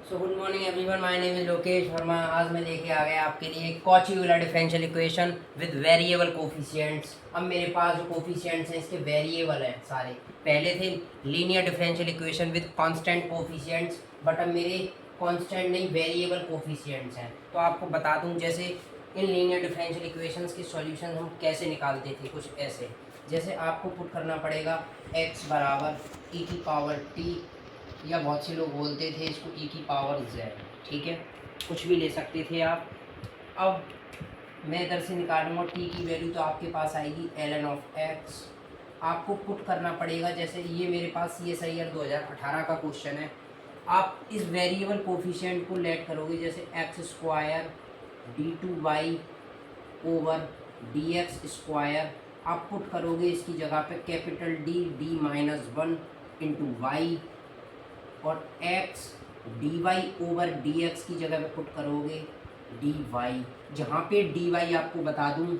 So good morning everyone, my name is Lokesh Verma. आज मैं लेके आ गया आपके लिए Cauchy Euler differential equation with variable coefficients. अब मेरे पास जो कोफिशिएंट्स हैं इसके वेरिएबल हैं सारे। पहले थे linear differential equation with constant coefficients, but अब मेरे कांस्टेंट नहीं वेरिएबल कोफिशिएंट्स हैं। तो आपको बता दूं, जैसे इन लीनियर डिफरेंशियल इक्वेशंस के सॉल्यूशन हम कैसे निकालते थे, कुछ ऐसे। जैसे आपको पुट करना पड़ेगा x बराबर e की पावर t, या बहुत से लोग बोलते थे इसको e की पावर z। ठीक है, कुछ भी ले सकते थे आप। अब मैं इधर से निकालूंगा t की वैल्यू, तो आपके पास आएगी ln ऑफ x। आपको पुट करना पड़ेगा, जैसे ये मेरे पास CSIR 2018 का क्वेश्चन है। आप इस वेरिएबल कोफिशिएंट को लेट करोगे, जैसे x square d2y over dx²। आप पुट करोगे इसकी जगह पे कैपिटल D-1 इंटू वाई, और x dy ओवर dx की जगह पे पुट करोगे dy। जहाँ पे dy आपको बता दूँ,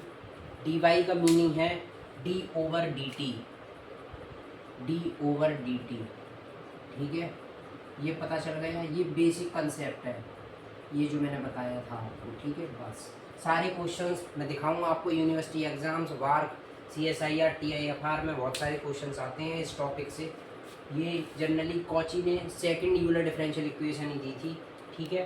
dy का मीनिंग है d over dt, d over dt। ठीक है, ये पता चल गया, ये बेसिक कंसेप्ट है ये जो मैंने बताया था आपको। ठीक है, बस सारे क्वेश्चंस मैं दिखाऊंगा आपको। यूनिवर्सिटी एग्ज़ाम्स, वार्क, CSIR, TIFR में बहुत सारे क्वेश्चंस आते हैं इस टॉपिक से। ये जनरली कॉची ने सेकंड यूलर डिफरेंशियल इक्वेशन ही दी थी। ठीक है,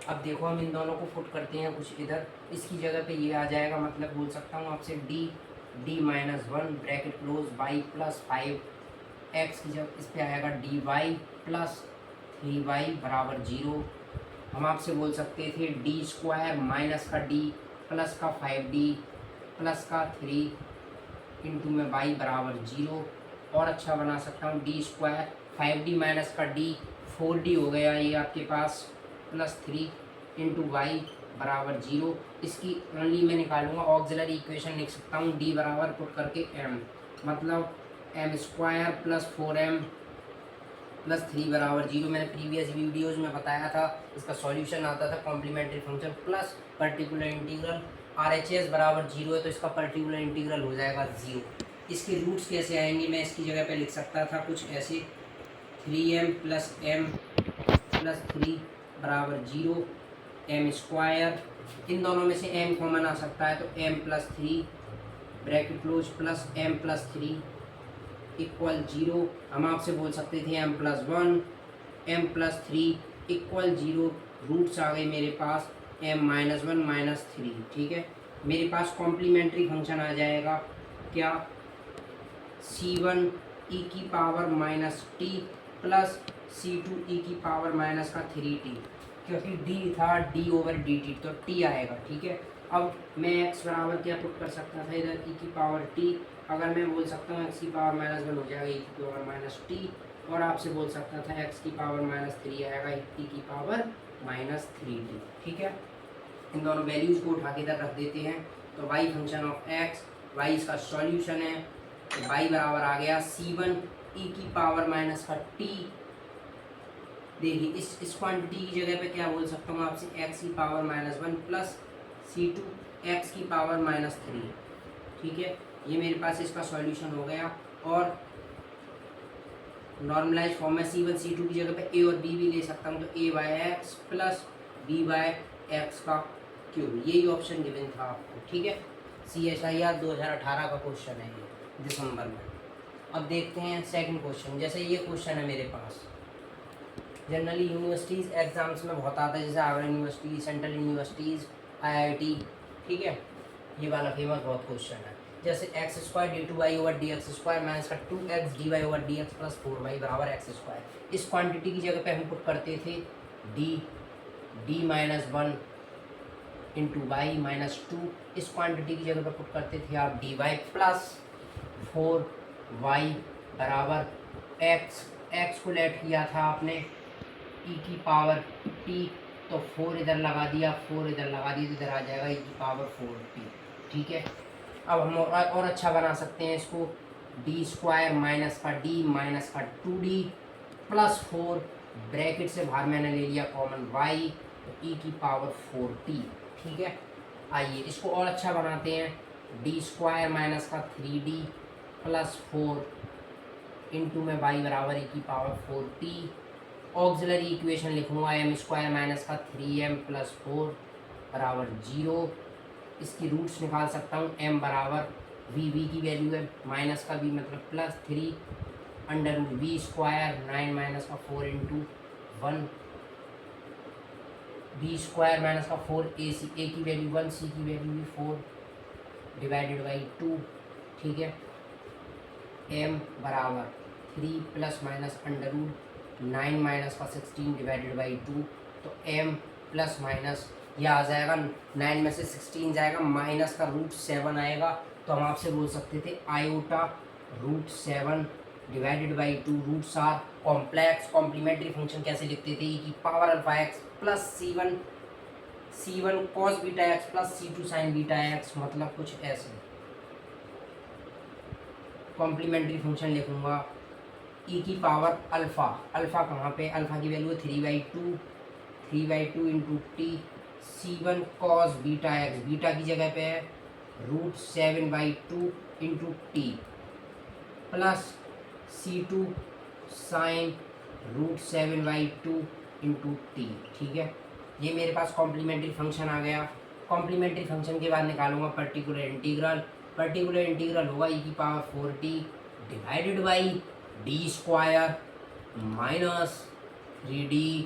अब देखो हम इन दोनों को पुट करते हैं कुछ इधर। इसकी जगह पे ये आ जाएगा, मतलब बोल सकता हूँ आपसे D-1 bracket close by plus 5x की जगह इस पे आएगा dy प्लस 3y बराबर 0। हम आपसे बोल सकते थे d² माइनस का d प्लस का 5d प्लस का 3 इंटू में y बराबर 0। और अच्छा बना सकता हूँ d² 5d माइनस का d 4d हो गया ये आपके पास, प्लस 3 इंटू वाई बराबर 0। इसकी ओनली मैं निकालूंगा ऑक्सिलरी इक्वेशन, लिख सकता हूँ d बराबर पुट करके m, मतलब m² प्लस 4m प्लस 3 बराबर 0। मैंने प्रीवियस वीडियोज़ में बताया था, इसका सॉल्यूशन आता था complementary function plus particular integral. RHS बराबर 0 है तो इसका पर्टिकुलर इंटीग्रल हो जाएगा 0। इसके रूट्स कैसे आएंगे, मैं इसकी जगह पे लिख सकता था कुछ ऐसे, 3m प्लस m प्लस 3 बराबर 0, m²। इन दोनों में से m कॉमन आ सकता है, तो m plus 3 bracket close plus m plus 3 equal 0। हम आपसे बोल सकते थे m plus 1, m plus 3 equal 0। Roots आ गए मेरे पास m-1 माइनस 3। ठीक है, मेरे पास कॉम्प्लीमेंट्री फंक्शन आ जाएगा क्या, c1 e की power minus T plus c2 e की पावर माइनस का 3t, क्योंकि d था d ओवर dt तो t आएगा। ठीक है, अब मैं x बराबर क्या पुट कर सकता था इधर, e की पावर t। अगर मैं बोल सकता हूँ x की पावर माइनस 1 हो जाएगा e की पावर माइनस t, और आपसे बोल सकता था x की पावर माइनस 3 आएगा e की पावर माइनस 3t। ठीक है, इन दोनों वैल्यूज़ को उठा के इधर रख देते हैं, तो y function of x, y इसका सॉल्यूशन है। तो y बराबर आ गया c1 e की पावर माइनस का t। देखिए इस क्वांटिटी की जगह पे क्या बोल सकता हूँ आपसे, x की power minus 1 plus c2 x की पावर माइनस 3। ठीक है, ये मेरे पास इसका सॉल्यूशन हो गया। और नॉर्मलाइज फॉर्म में c1 c2 की जगह पे a और b भी ले सकता हूँ, तो a by x plus b by x का क्यूब, यही ऑप्शन गिवन था आपको। ठीक है, CSIR 2018 का क्वेश्चन है ये, दिसंबर में। अब देखते हैं सेकंड क्वेश्चन। जैसे ये क्वेश्चन है मेरे पास, जनरली यूनिवर्सिटीज़ एग्जाम्स में बहुत आता है, जैसे Agra university, central universities, IIT। ठीक है, ये वाला फेमस बहुत क्वेश्चन है। जैसे x² d2y over dx² minus का 2x dy over dx plus 4y बराबर x²। इस क्वांटिटी की जगह पे हम पुट करते थे d-1 इंटू वाई माइनस 2। इस क्वांटिटी की जगह पे पुट करते थे आप dy प्लस 4y बराबर x को लेट किया था आपने e की पावर t, तो 4 इधर लगा दिया, 4 इधर लगा दिया, तो इधर आ जाएगा e की पावर 4t। ठीक है, अब हम और अच्छा बना सकते हैं इसको, d² माइनस का d माइनस का 2d प्लस 4 ब्रैकेट से बाहर मैंने ले लिया कॉमन y, तो e की पावर 4t। ठीक है, आइए इसको और अच्छा बनाते हैं, d² माइनस का 3d प्लस 4 इंटू में y बराबर e की पावर 4t ऑक्सिलरी इक्वेशन लिखूंगा एम स्क्वायर माइनस का 3m प्लस 4 बराबर 0। इसकी रूट्स निकाल सकता हूँ। m बराबर वी की वैल्यू है, माइनस का v मतलब plus 3 under root v square 9 minus का 4 इंटू 1 बी स्क्वायर माइनस का 4 ए की वैल्यू 1 सी की वैल्यू भी 4 डिवाइडेड बाई 2। ठीक है, m बराबर 3 plus minus under root 9 minus का 16 डिवाइडेड बाई 2। तो m प्लस माइनस यह आ जाएगा, 9 में से 16 जाएगा, माइनस का रूट 7 आएगा। तो हम आपसे बोल सकते थे iota root 7 divided by 2। Roots are complex. Complementary function कैसे लिखते थे, ई की power alpha x plus c one cos beta x plus सी2 साइन बीटा एक्स, मतलब कुछ ऐसे। कॉम्प्लीमेंट्री फंक्शन लिखूंगा ई की पावर अल्फ़ा, अल्फ़ा कहाँ पे, अल्फ़ा की वैल्यू है 3/2 इंटू टी सी1 कॉस बीटा एक्स, बीटा की जगह पे है रूट 7/2 इंटू टी प्लस सी2 साइन रूट 7/2 इंटू टी। ठीक है, ये मेरे पास कॉम्प्लीमेंट्री फंक्शन आ गया। कॉम्प्लीमेंट्री फंक्शन के बाद निकालूंगा पर्टिकुलर इंटीग्रल। पर्टिकुलर इंटीग्रल होगा ई की power 4t divided by D square minus 3d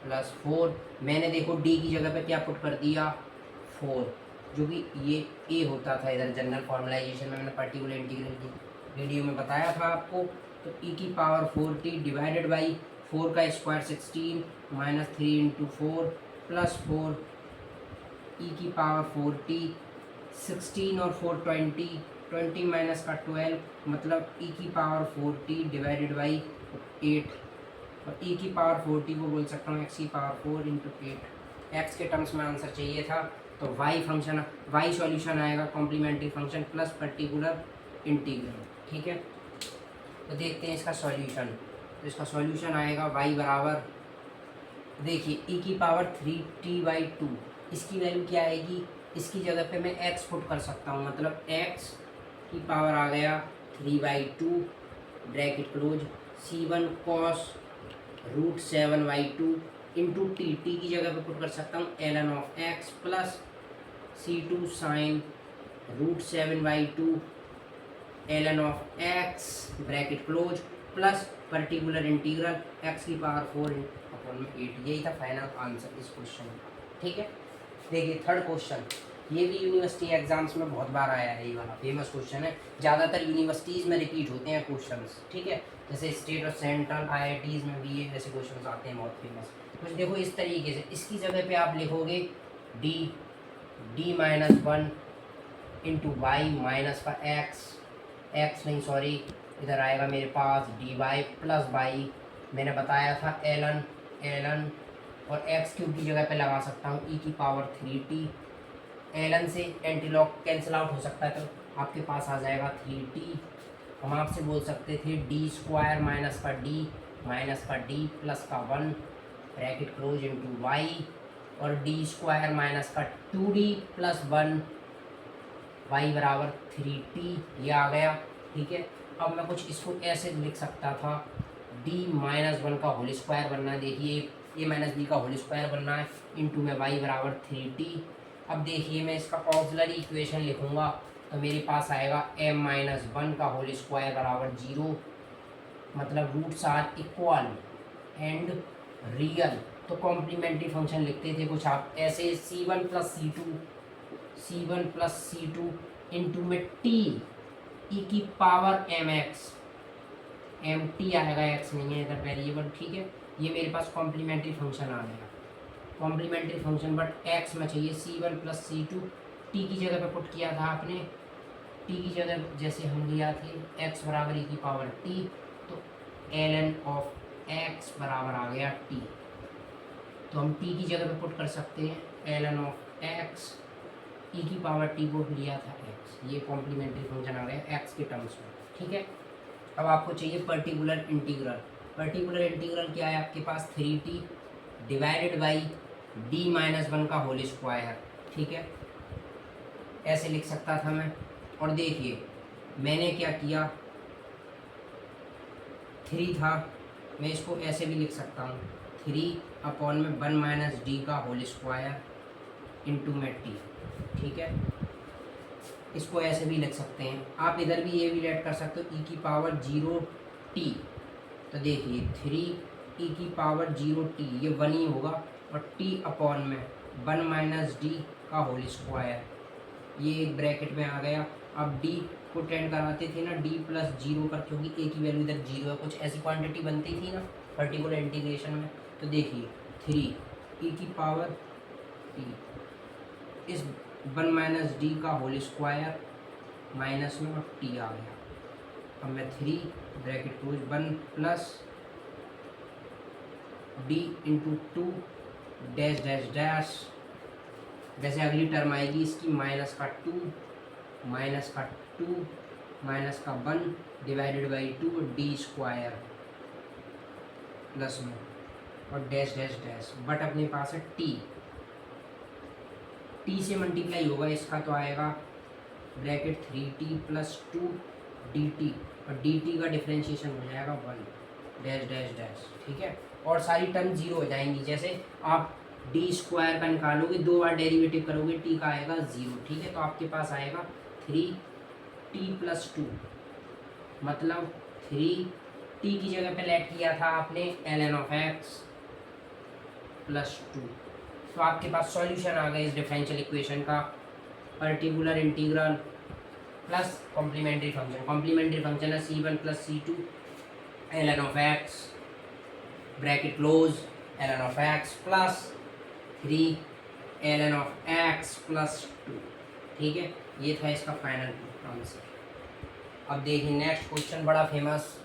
plus 4। मैंने देखो d की जगह पे क्या पुट कर दिया 4, जो कि ये a होता था इधर जनरल फॉर्मलाइजेशन में, मैंने पर्टिकुलर इंटीग्रल की वीडियो में बताया था आपको। तो e की पावर 4t डिवाइडेड बाई 4 का square 16 minus 3 into 4 plus 4 e की पावर 4t 16 और 4 20 माइनस का 12, मतलब e की पावर 4t डिवाइडेड बाई 8। और e की पावर 4t को बोल सकता हूँ x की पावर 4 इंटू 8। x के टर्म्स में आंसर चाहिए था, तो y सॉल्यूशन आएगा complementary function plus particular integral. ठीक है, तो देखते हैं इसका सॉल्यूशन। तो इसका सॉल्यूशन आएगा y बराबर, देखिए e की पावर 3t/2, इसकी वैल्यू क्या आएगी, इसकी जगह पे मैं x पुट कर सकता हूँ, मतलब x की पावर आ गया 3/2 bracket close c1 cos root 7/2 into t की जगह पे पुट कर सकता हूँ ln of x plus c2 sine root 7/2 ln of x bracket close plus particular integral x की पावर 4/8। यही था फाइनल आंसर इस क्वेश्चन का। ठीक है, देखिए थर्ड क्वेश्चन, ये भी यूनिवर्सिटी एग्जाम्स में बहुत बार आया है, ये वाला फेमस क्वेश्चन है, ज़्यादातर यूनिवर्सिटीज़ में रिपीट होते हैं क्वेश्चंस। ठीक है, जैसे स्टेट और सेंट्रल IITs में भी ये ऐसे क्वेश्चंस आते हैं बहुत फेमस। कुछ देखो इस तरीके से, इसकी जगह पे आप लिखोगे d-1 इंटू वाई माइनस का x नहीं सॉरी, इधर आएगा मेरे पास dy प्लस वाई, मैंने बताया था ln और x क्यूब की जगह पे लगा सकता हूँ e की पावर 3t। ln से एंटीलॉग कैंसिल आउट हो सकता है, तो आपके पास आ जाएगा 3t। हम आपसे बोल सकते थे डी स्क्वायर माइनस का d प्लस का 1 ब्रैकेट क्लोज इंटू वाई, और डी स्क्वायर माइनस का 2d प्लस 1 y बराबर 3t, ये आ गया। ठीक है, अब मैं कुछ इसको ऐसे लिख सकता था, d-1 का होल स्क्वायर बनना है, देखिए a माइनस बी का होल स्क्वायर बनना है, इंटू में y बराबर 3t। अब देखिए मैं इसका ऑक्सिलरी इक्वेशन लिखूंगा, तो मेरे पास आएगा m-1 का होल स्क्वायर बराबर 0, मतलब roots are equal and real. तो कॉम्प्लीमेंट्री फंक्शन लिखते थे कुछ आप ऐसे, c1 प्लस c2 इंटू में t e की पावर mx, mt आएगा, x नहीं है इधर वेरिएबल। ठीक है, ये मेरे पास कॉम्प्लीमेंट्री फंक्शन आ गया, कॉम्प्लीमेंट्री फंक्शन, बट x में चाहिए c1 प्लस c2, t की जगह पे पुट किया था आपने, t की जगह जैसे हम लिया थे x बराबर e की पावर t, तो ln ऑफ x बराबर आ गया t। तो हम t की जगह पे पुट कर सकते हैं ln ऑफ x, e की पावर t को लिया था x, ये कॉम्प्लीमेंट्री फंक्शन आ गया x के टर्म्स में। ठीक है, अब आपको चाहिए पर्टिकुलर इंटीग्रल। पर्टिकुलर इंटीग्रल क्या है आपके पास, 3t डिवाइडेड बाई d-1 का होल स्क्वायर। ठीक है, ऐसे लिख सकता था मैं। और देखिए मैंने क्या किया, 3 था मैं इसको ऐसे भी लिख सकता हूँ 3/1 माइनस डी का होल स्क्वायर इंटू में टी, ठीक है। इसको ऐसे भी लिख सकते हैं आप, इधर भी ये भी लेट कर सकते हो e⁻0t। तो देखिए 3e⁻0t ये 1 ही होगा, और t/1 माइनस डी का होल स्क्वायर ये एक ब्रैकेट में आ गया। अब d को टेंड कराते थे ना, d प्लस 0 पर, क्योंकि a की वैल्यू इधर 0 है, कुछ ऐसी क्वांटिटी बनती थी ना पर्टिकुलर इंटीग्रेशन में। तो देखिए 3e⁻t इस 1 माइनस डी का होल स्क्वायर माइनस में, और t आ गया। अब मैं 3 bracket close 1 plus d into 2 dash dash dash, जैसे अगली टर्म आएगी इसकी माइनस का 2 माइनस का 2 माइनस का 1 divided by 2 D square plus में, और डैश डैश डैश, बट अपने पास है टी से मल्टीप्लाई होगा इसका, तो आएगा ब्रैकेट 3t प्लस 2 dt, और dt का डिफ्रेंशिएशन हो जाएगा 1 डैश डैश डैश, ठीक है। और सारी टर्म जीरो हो जाएंगी। जैसे आप डी स्क्वायर का निकालोगे, 2 बार डेरिवेटिव करोगे, टी का आएगा 0, ठीक है। तो आपके पास आएगा 3t प्लस 2, मतलब 3t की जगह पे लेट किया था आपने ln ऑफ x प्लस 2। तो आपके पास सॉल्यूशन आ गया इस डिफरेंशियल इक्वेशन का, particular integral plus complementary function. Complementary function है c1 plus c2 ln of x bracket close ln of x plus 3 ln of x plus 2, ठीक है। ये था इसका फाइनल आंसर। अब देखिए नेक्स्ट क्वेश्चन बड़ा फेमस,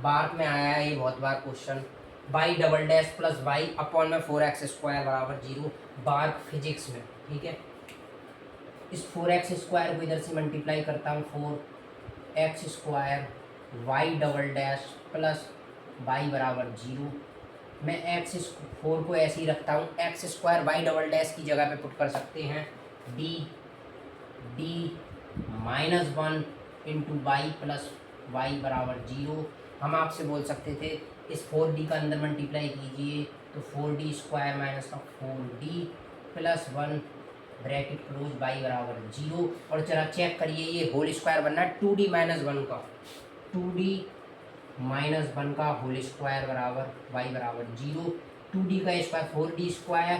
बार्क में आया है ये बहुत बार question, y double dash plus y upon में 4x स्क्वायर बराबर 0, बार्क फिजिक्स में, ठीक है। इस 4x स्क्वायर को इधर से मल्टीप्लाई करता हूँ 4x square y double dash plus y बराबर 0। मैं x 4 को ऐसे ही रखता हूँ, x square y double dash की जगह पे पुट कर सकते हैं d minus 1 into y plus y बराबर 0। हम आपसे बोल सकते थे इस 4d का अंदर मल्टीप्लाई कीजिए, तो 4d स्क्वायर माइनस का 4d plus 1 bracket close y बराबर 0। और जरा चेक करिए ये होल स्क्वायर बनना है 2d माइनस 1 का, 2d माइनस 1 का होल स्क्वायर बराबर y बराबर 0। 2d का square 4d square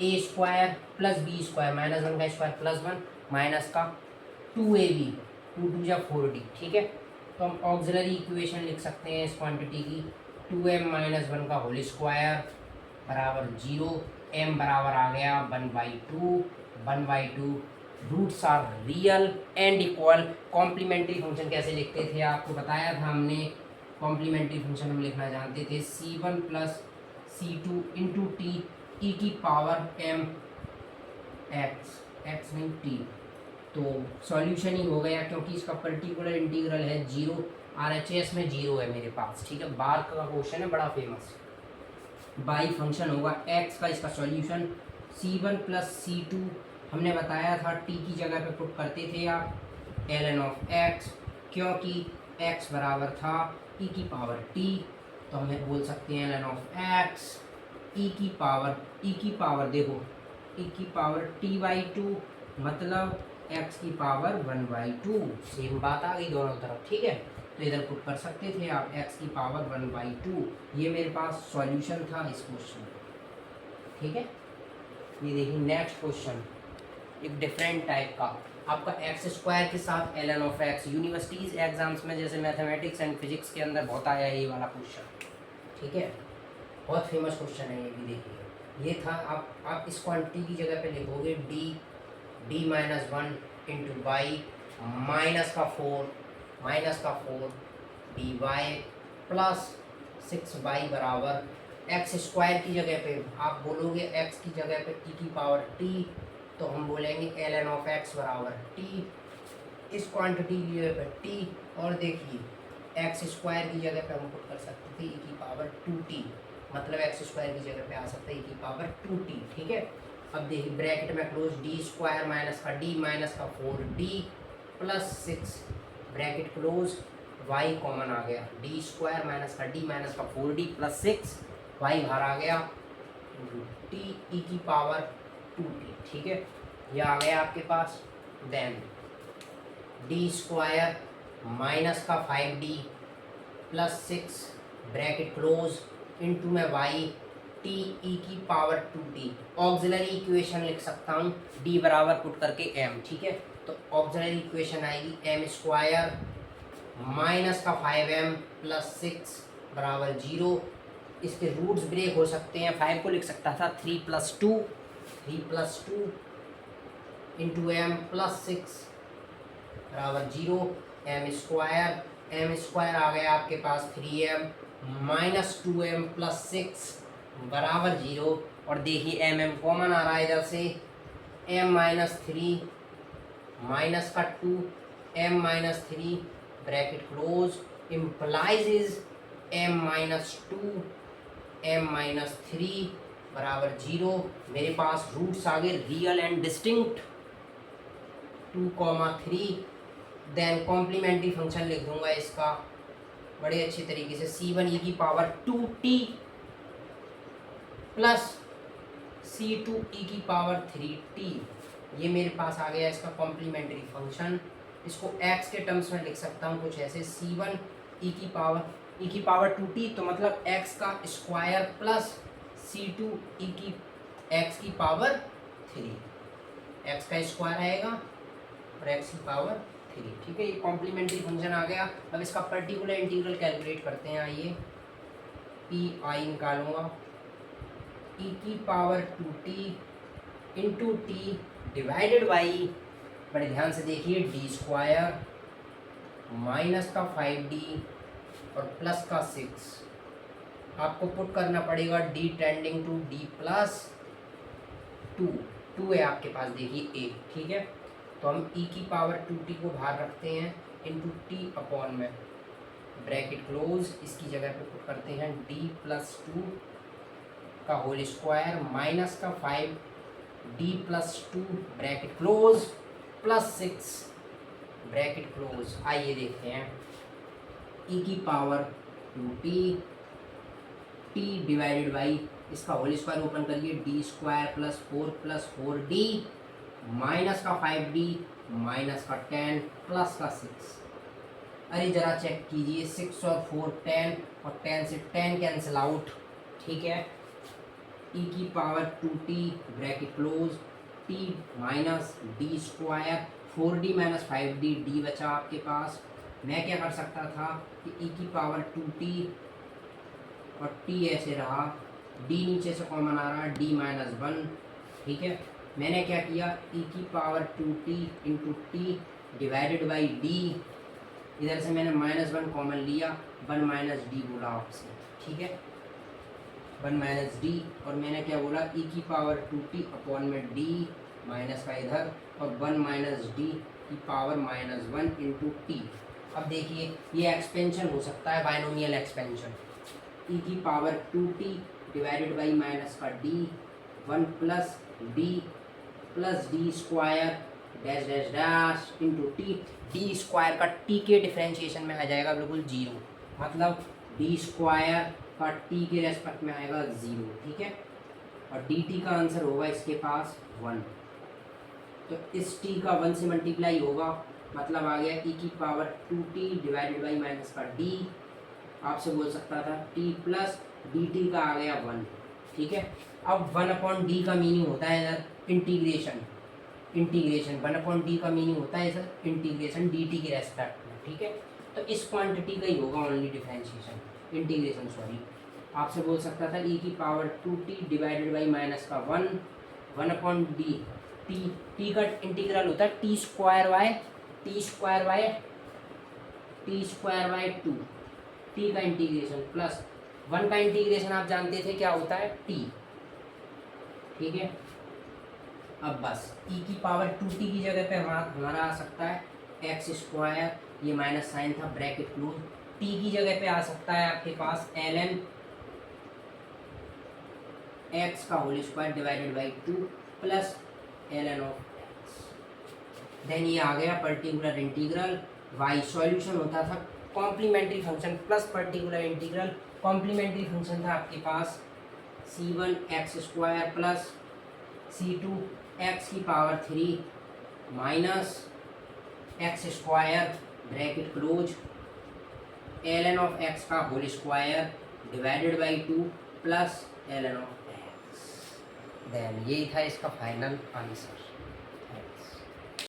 a square plus b square minus 1 का स्क्वायर प्लस 1 माइनस का 2ab 2 या 4d, ठीक है। तो हम ऑक्सिलरी इक्वेशन लिख सकते हैं इस क्वांटिटी की, 2m माइनस 1 का होल स्क्वायर बराबर 0, m बराबर आ गया 1/2, 1/2 roots are real and equal. Complementary function कैसे लिखते थे आपको बताया था हमने, कॉम्प्लीमेंट्री फंक्शन हम लिखना जानते थे c1 plus c2 into T E की पावर m x नहीं t। तो सॉल्यूशन ही हो गया, क्योंकि इसका पर्टिकुलर इंटीग्रल है 0, RHS में 0 है मेरे पास, ठीक है। बार्क का क्वेश्चन है बड़ा फेमस। बाई फंक्शन होगा x का, इसका सॉल्यूशन c1 प्लस c2 हमने बताया था t की जगह पे पुट करते थे आप ln ऑफ x, क्योंकि x बराबर था e की पावर t, तो हमें बोल सकते हैं ln ऑफ x e की पावर देखो e की पावर t/2, मतलब x की पावर 1/2। सेम बात आ गई दोनों तरफ, ठीक है। तो इधर पुट कर सकते थे आप x की पावर 1/2। ये मेरे पास सॉल्यूशन था इस क्वेश्चन, ठीक है। ये देखिए नेक्स्ट क्वेश्चन एक डिफरेंट टाइप का, आपका एक्स स्क्वायर के साथ ln of x। Universities exams में जैसे मैथमेटिक्स एंड फिजिक्स के अंदर बहुत आया है ये वाला क्वेश्चन, ठीक है। बहुत फेमस क्वेश्चन है ये भी। देखिए ये था, आप इस क्वांटिटी की जगह पे लिखोगे d minus 1 into y minus का 4 dy प्लस 6y बराबर एक्स स्क्वायर की जगह पे आप बोलोगे x की जगह पे e की पावर t, तो हम बोलेंगे ln ऑफ x बराबर t, इस क्वांटिटी की जगह पे t, और देखिए एक्स स्क्वायर की जगह पे हम पुट कर सकते थे e की पावर 2t, मतलब एक्स स्क्वायर की जगह पे आ सकता है e की पावर 2t, ठीक है। अब देखिए ब्रैकेट में क्लोज डी स्क्वायर माइनस का d माइनस का 4d plus 6 bracket close y common आ गया, डी स्क्वायर माइनस का डी माइनस का 4d प्लस 6 वाई बाहर आ गया टी ई की पावर 2t, ठीक है, ये आ गया आपके पास। देन डी स्क्वायर माइनस का 5d plus 6 bracket close into में वाई टी ई की पावर 2t। ऑक्सिलरी इक्वेशन लिख सकता हूँ d बराबर पुट करके m, ठीक है, तो ऑक्सिलरी इक्वेशन आएगी m स्क्वायर माइनस का 5m प्लस 6 बराबर 0। इसके रूट्स ब्रेक हो सकते हैं, 5 को लिख सकता था 3 प्लस 2 इंटू एम प्लस 6 बराबर 0। एम स्क्वायर आ गया आपके पास 3m माइनस 2m प्लस 6 बराबर 0। और देखिए एम कॉमन आ रहा है इधर से, m माइनस 3 माइनस का 2 m minus 3 bracket close implies is m minus 2 m minus 3 बराबर 0। मेरे पास रूट्स आ गए real and distinct 2,3। Then complementary function लिख दूंगा इसका बड़े अच्छे तरीके से, c1 e की power 2t plus c2 e की पावर 3t। ये मेरे पास आ गया इसका कॉम्प्लीमेंट्री फंक्शन। इसको x के टर्म्स में लिख सकता हूँ कुछ ऐसे, c1 e की पावर 2t, तो मतलब x का स्क्वायर प्लस c2 e की x की पावर 3, x का स्क्वायर आएगा और x की पावर 3, ठीक है, ये कॉम्प्लीमेंट्री फंक्शन आ गया। अब इसका पर्टिकुलर इंटीग्रल कैलकुलेट करते हैं। आइए पी आई निकालूंगा, e की power 2t into T divided by, बड़े ध्यान से देखिए, डी स्क्वायर माइनस का 5d और प्लस का 6। आपको पुट करना पड़ेगा d tending to d plus 2 है आपके पास, देखिए a, ठीक है, तो हम e की पावर 2t को बाहर रखते हैं इंटू टी अपॉन में ब्रैकेट क्लोज, इसकी जगह पे पुट करते हैं d प्लस 2 का होल स्क्वायर माइनस का 5d plus 2 bracket close plus 6 bracket close. आइए देखते हैं e की power 2t t divided by, इसका होल स्क्वायर ओपन करिए, D square plus 4d minus का 5d माइनस का 10 प्लस का 6। अरे ज़रा चेक कीजिए, 6 और 4 10 और 10 से 10 कैंसिल आउट, ठीक है, e की power 2t bracket close t minus D square 4d minus 5d, d बचा आपके पास। मैं क्या कर सकता था कि e की पावर 2t और t ऐसे रहा, d नीचे से कॉमन आ रहा, d माइनस 1, ठीक है, मैंने क्या किया, e की power 2t into T divided by d, इधर से मैंने -1 कॉमन लिया, 1 माइनस डी बोला आपसे, ठीक है, 1 माइनस डी, और मैंने क्या बोला, e की पावर 2t अपॉन में d माइनस का इधर और 1 माइनस डी की पावर -1 इंटू टी। अब देखिए ये एक्सपेंशन हो सकता है, बाइनोमियल एक्सपेंशन, e की power 2t divided by minus का d 1 plus D square dash dash dash into T, D square का टी के डिफ्रेंशिएशन में आ जाएगा बिल्कुल 0, मतलब डी स्क्वायर का टी के रेस्पेक्ट में आएगा 0, ठीक है, और डी टी का आंसर होगा इसके पास 1, तो इस टी का 1 से मल्टीप्लाई होगा, मतलब आ गया e की power 2t divided by minus का d, आपसे बोल सकता था t प्लस डी टी का आ गया 1, ठीक है। अब 1 अपॉन डी का मीनिंग होता है इधर इंटीग्रेशन 1 अपॉन डी का मीनिंग होता है इधर इंटीग्रेशन डी टी के रेस्पेक्ट में, ठीक है, तो इस क्वांटिटी का ही होगा ओनली डिफरेंशिएशन इंटीग्रेशन, सॉरी, आपसे बोल सकता था e की power 2t divided by minus का 1 अपॉन डी, टी का इंटीग्रल होता है टी स्क्वायर बाय 2, टी का इंटीग्रेशन प्लस 1 का इंटीग्रेशन आप जानते थे क्या होता है टी, ठीक है। अब बस e की पावर 2t की जगह पे हमारा आ सकता है एक्स स्क्वायर, ये माइनस साइन था ब्रैकेट क्लोज, t की जगह पे आ सकता है आपके पास ln x का whole square divided by 2 plus ln of x। Then ये आ गया पर्टिकुलर इंटीग्रल y, सॉल्यूशन होता था complementary function plus particular integral. Complementary function था आपके पास c1 x² plus c2 x³ minus x² bracket close ln of x का whole square divided by 2 plus ln of x। Then यही था इसका final answer.